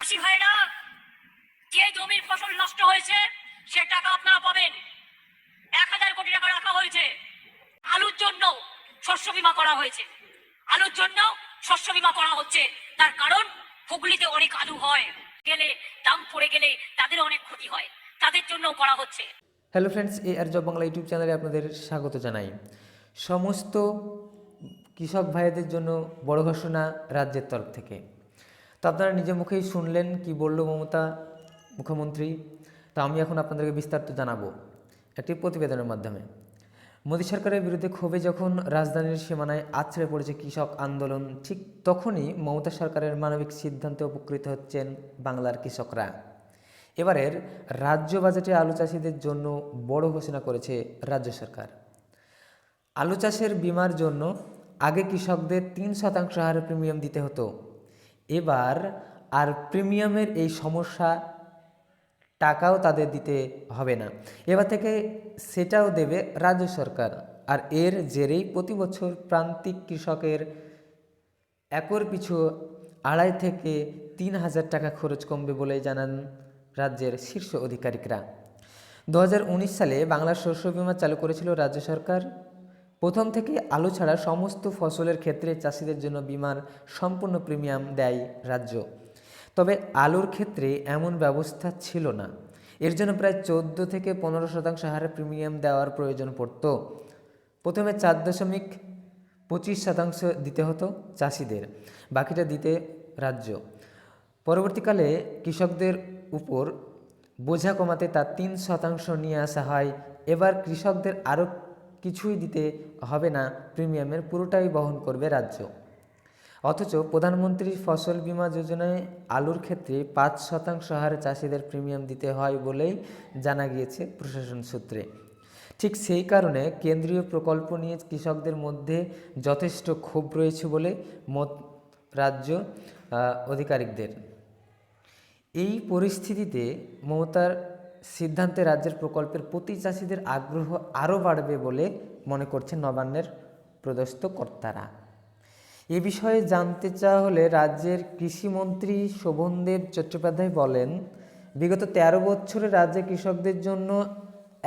চাষি ভাইরা, যে জমির ফসল নষ্ট হয়েছে সে টাকা আপনারা পাবেন। 1000 কোটি টাকা রাখা হয়েছে। আলুর জন্য শস্য বীমা করা হয়েছে। আলুর জন্য শস্য বীমা করা হচ্ছে, তার কারণ হুগলিতে অনেক আলু হয়, গেলে দাম পড়ে গেলে তাদের অনেক ক্ষতি হয়, তাদের জন্য করা হচ্ছে। Hello friends, AR job Bangla YouTube চ্যানেলে আপনাদের স্বাগত জানাই। সমস্ত কৃষক ভাইদের জন্য বড় ঘোষণা রাজ্যের তরফ থেকে। তো আপনারা নিজের মুখেই শুনলেন কি বলল মমতা মুখ্যমন্ত্রী। তো আমি এখন আপনাদেরকে বিস্তারিত জানাবো একটি প্রতিবেদনের মাধ্যমে। মোদী সরকারের বিরুদ্ধে ক্ষোভে যখন রাজধানীর সীমানায় আছড়ে পড়েছে কৃষক আন্দোলন, ঠিক তখনই মমতা সরকারের মানবিক সিদ্ধান্তে উপকৃত হচ্ছেন বাংলার কৃষকরা। এবারের রাজ্য বাজেটে আলু চাষিদের জন্য বড় ঘোষণা করেছে রাজ্য সরকার। আলু চাষের বীমার জন্য আগে কৃষকদের 3% হারে প্রিমিয়াম দিতে হতো। এবার আর প্রিমিয়ামের এই সমস্যা টাকাও তাদের দিতে হবে না। এবার থেকে সেটাও দেবে রাজ্য সরকার। আর এর জেরেই প্রতি বছর প্রান্তিক কৃষকের একর পিছু 2.5 থেকে 3,000 টাকা খরচ কমবে বলে জানান রাজ্যের শীর্ষ আধিকারিকরা। 2019 সালে বাংলার শস্য বীমা চালু করেছিল রাজ্য সরকার। প্রথম থেকে আলু ছাড়া সমস্ত ফসলের ক্ষেত্রে চাষিদের জন্য বীমার সম্পূর্ণ প্রিমিয়াম দেয় রাজ্য। তবে আলুর ক্ষেত্রে এমন ব্যবস্থা ছিল না। এর জন্য প্রায় 14 থেকে 15% হারে প্রিমিয়াম দেওয়ার প্রয়োজন পড়ত। প্রথমে 4.25% দিতে হতো চাষিদের, বাকিটা দিতে রাজ্য। পরবর্তীকালে কৃষকদের উপর বোঝা কমাতে তা 3% নিয়ে আসা হয়। এবার কৃষকদের আরও কিছুই দিতে হবে না, প্রিমিয়ামের পুরোটাই বহন করবে রাজ্য। অথচ প্রধানমন্ত্রী ফসল বীমা যোজনায় আলুর ক্ষেত্রে 5% হারে চাষিদের প্রিমিয়াম দিতে হয় বলেই জানা গিয়েছে প্রশাসন সূত্রে। ঠিক সেই কারণে কেন্দ্রীয় প্রকল্প নিয়ে কৃষকদের মধ্যে যথেষ্ট ক্ষোভ রয়েছে বলে মত রাজ্য আধিকারিকদের। এই পরিস্থিতিতে মমতার সিদ্ধান্তে রাজ্যের প্রকল্পের প্রতি চাষিদের আগ্রহ আরও বাড়বে বলে মনে করছেন নবান্নের পদস্থ কর্তারা। এ বিষয়ে জানতে চাওয়া হলে রাজ্যের কৃষিমন্ত্রী শোভনদেব চট্টোপাধ্যায় বলেন, বিগত 13 বছরে রাজ্যে কৃষকদের জন্য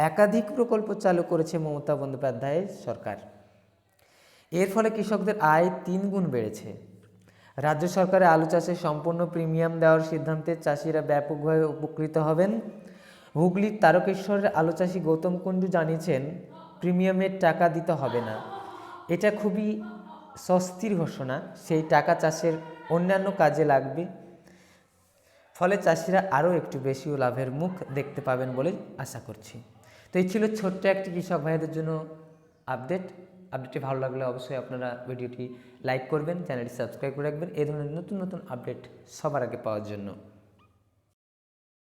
একাধিক প্রকল্প চালু করেছে মমতা বন্দ্যোপাধ্যায়ের সরকার। এর ফলে কৃষকদের আয় 3 গুণ বেড়েছে। রাজ্য সরকারের আলু চাষে সম্পূর্ণ প্রিমিয়াম দেওয়ার সিদ্ধান্তে চাষিরা ব্যাপকভাবে উপকৃত হবেন। হুগলির তারকেশ্বরের আলু চাষি গৌতম কুণ্ডু জানিয়েছেন, প্রিমিয়ামের টাকা দিতে হবে না। এটা খুবই স্বস্তির ঘোষণা। সেই টাকা চাষের অন্যান্য কাজে লাগবে, ফলে চাষিরা আরও একটু বেশিও লাভের মুখ দেখতে পাবেন বলে আশা করছি। তো এই ছিল ছোট্ট একটি কৃষক ভাইদের জন্য আপডেটটি ভালো লাগলে অবশ্যই আপনারা ভিডিওটি লাইক করবেন, চ্যানেলটি সাবস্ক্রাইব করে রাখবেন এই ধরনের নতুন নতুন আপডেট সবার আগে পাওয়ার জন্য।